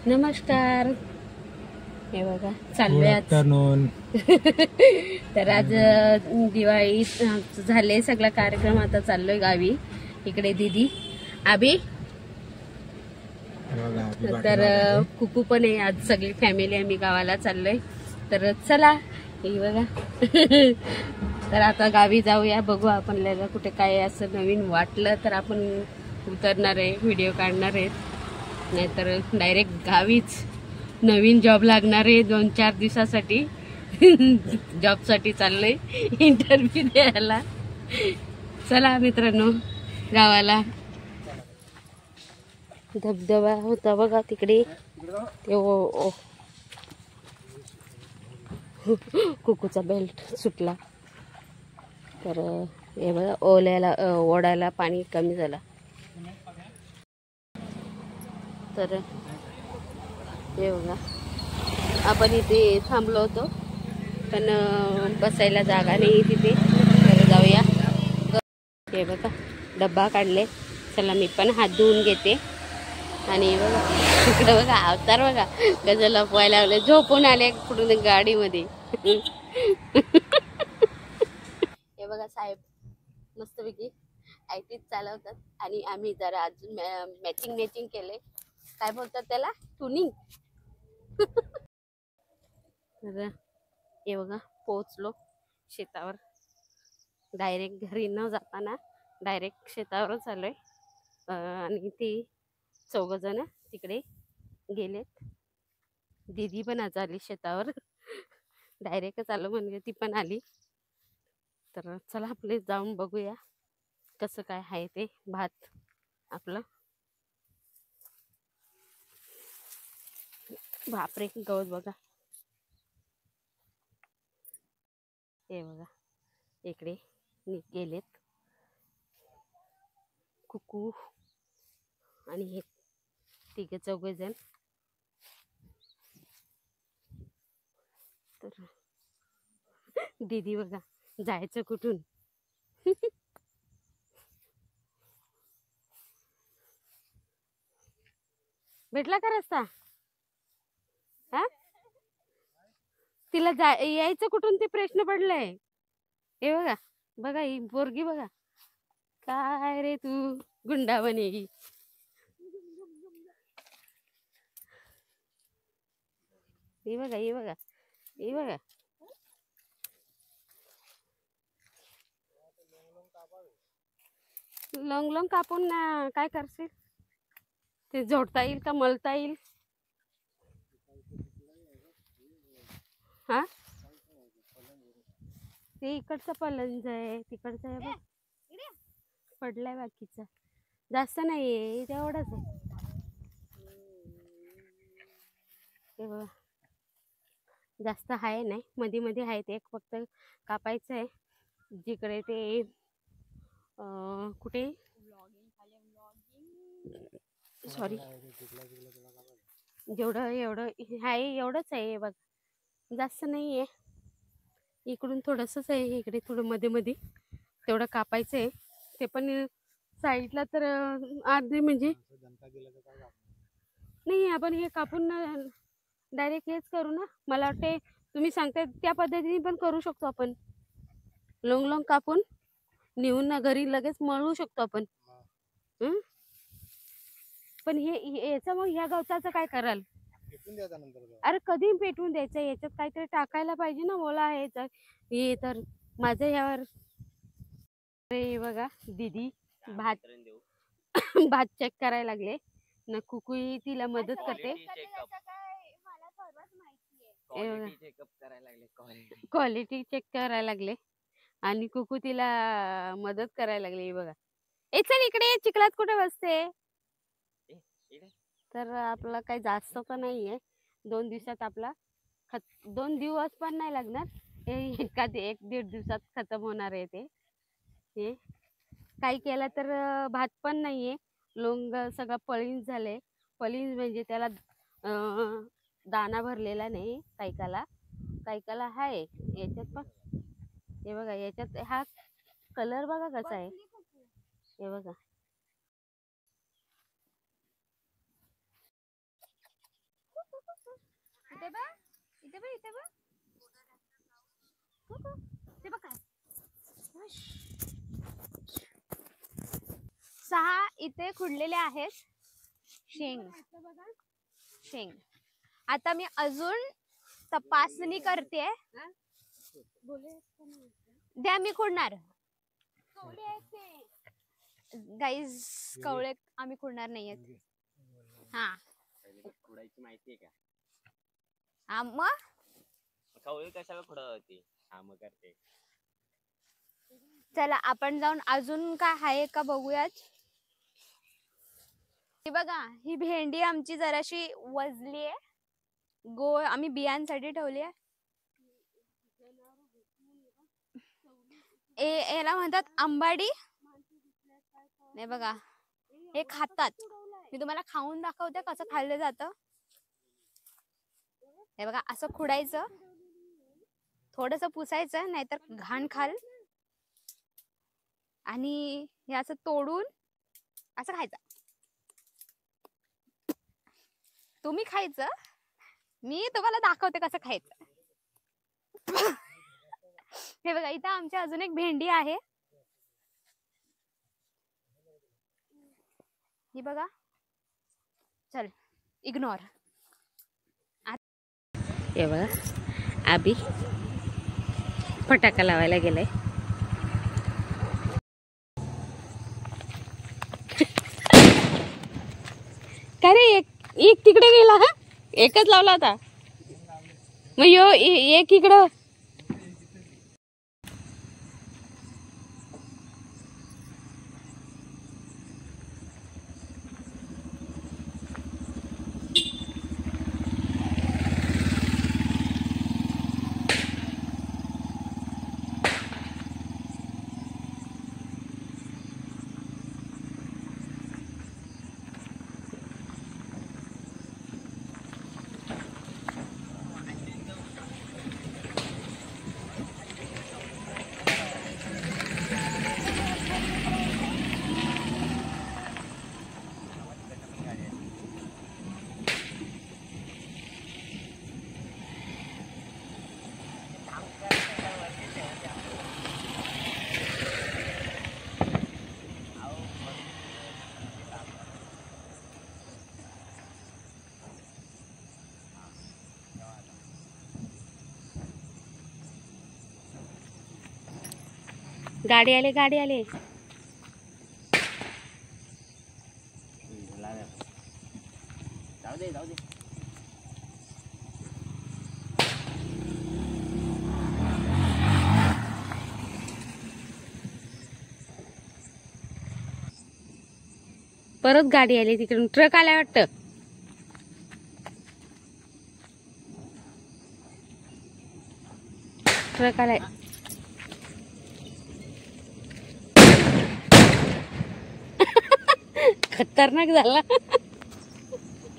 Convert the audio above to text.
नमस्कार. हे बघा चाललोय आज. तर आज दिवाळी झाले सगळा कार्यक्रम, आता चाललोय गावी. इकडे दीदी आबी तर कुकू पण आहे. आज सगळी फॅमिली आम्ही गावाला चाललोय. तर चला हे बघा. तर आता गावी जाऊया, बघू आपल्याला कुठे काय असं नवीन वाटलं तर आपण उतरणार आहे, व्हिडिओ काढणार आहेत. नाहीतर डायरेक्ट गावीच. नवीन जॉब लागणार आहे 2-4 दिवसासाठी. जॉबसाठी चाललोय, इंटरव्ह्यू द्यायला. चला मित्रांनो गावाला. धबधबा होता बघा तिकडे, ते कुकूचा बेल्ट सुटला. तर हे बघा ओढ्याला पाणी कमी झालं. तर हे बघा आपण इथे थांबलो होतो, पण बसायला जागा नाही तिथे. तर जाऊया. हे बघा डब्बा काढले. चला मी पण हात धुवून घेते. आणि बघा तिकडं बघा अवतार बघा कसं लपवायला लागले, झोपून आले कुठून गाडीमध्ये. हे बघा साहेब मस्तपैकी आयटीच चालवतात. आणि आम्ही जरा अजून मॅचिंग केले. काय बोलतात त्याला, ट्युनिंग. तर हे बघा पोहोचलो शेतावर. डायरेक्ट घरी न जाताना डायरेक्ट शेतावरच आलोय. आणि ते 4 जण तिकडे गेलेत. दीदी पण आज आली शेतावर. डायरेक्टच आलो म्हणजे ती पण आली. तर चला आपले जाऊन बघूया कसं काय आहे ते भात आपलं. बापरे गवत बघा. हे बघा इकडे गेलेत कुकू आणि हे 3-4 जण. तर दीदी बघा जायचं कुठून. भेटला का रस्ता? हा तिला यायचं कुठून ते प्रश्न पडलाय. हे बघा बघा ही पोरगी बघा, काय रे तू गुंडा बनेगी. हे बघा हे बघा हे बघा. लॉंग कापून काय करशील? ते जोडता येईल का, मळता येईल? हा ते इकडचं पलंज आहे, तिकडचं आहे बघ. पडलाय बाकीचा, जास्त नाहीये, तेवढाच आहे. ते बघा जास्त आहे नाही, मध्ये आहे ते. एक फक्त कापायचं आहे जिकडे ते कुठे सॉरी जेवढं एवढं आहे एवढंच आहे बघ, जास्त नाही आहे. इकडून थोडंसंच आहे, इकडे थोडं मध्ये तेवढं कापायचं आहे. ते पण साईडला तर अर्धे म्हणजे नाही, आपण हे कापून डायरेक्ट हेच करू ना. मला वाटते तुम्ही सांगताय त्या पद्धतीने पण करू शकतो आपण. लॉंग कापून नेऊन ना घरी लगेच मळू शकतो आपण. पण हे याचा मग ह्या गवताचं काय कराल? अरे कधी पेटवून द्यायचं, याच्यात काहीतरी टाकायला पाहिजे ना. ओला आहे हे तर माझं ह्यावर. अरे बघा दीदी भात चेक करायला लागले ना. कुकू तिला मदत करते. क्वालिटी चेक करायला लागले आणि कुकू तिला मदत करायला लागली. बघा ए चल इकडे, चिखलात कुठे बसते. तर आपला काही जास्त तर नाहीये. 2 दिवसात आपला 2 दिवस पण नाही लागणार. हे 1-1.5 दिवसात खतम होणार आहे ते. हे काही केलं तर भात पण नाहीये. लोंग सगळं पळीन झाले. पळीन म्हणजे त्याला दाना भरलेला नाही. कायकाला आहे याच्यात पण. हे बघा याच्यात हा कलर बघा कसा आहे. हे बघा इथे बघ, इथे बघ, इथे बघ. ते बघ काय. 6 इथे खुडलेले आहेत शेंग. शेंग आता मी अजून तपासणी करते. द्या मी खुडणार. गाईज कवळे आम्ही खुडणार नाहीयेत. हा खुडायची माहिती आहे का? हा मग कवळी कशाला खुडवती? हा मग करते. चला आपण जाऊन अजून काय आहे का बघूयात. ही बघा, ही भेंडी आमची जराशी वजली आहे. गोळ आम्ही बियांसाठी ठेवली आहे. याला म्हणतात आंबाडी. नाही बघा, हे खातात. मी तुम्हाला खाऊन दाखवते कसं खाल्लं जातं. हे बघा, असं खुडायचं, थोडस पुसायचं, नाहीतर घाण खाल. आणि हे असं तोडून असं खायचं. तुम्ही खायचं, मी तुम्हाला दाखवते कसं खायचं. हे बघा, इथं आमच्या अजून एक भेंडी आहे. ही बघा. चल इग्नोर. हे बघा, आबी फटाका लावायला गेलाय. काय रे, एक तिकडे गेला. हा, एकच लावला होता. मग यो एक इकडं. गाडी आले, गाडी आले. जाऊ दे, जाऊ दे. परत गाडी आली तिकडून. ट्रक आला वाटतं. ट्रक आलाय. खतरनाक झाला.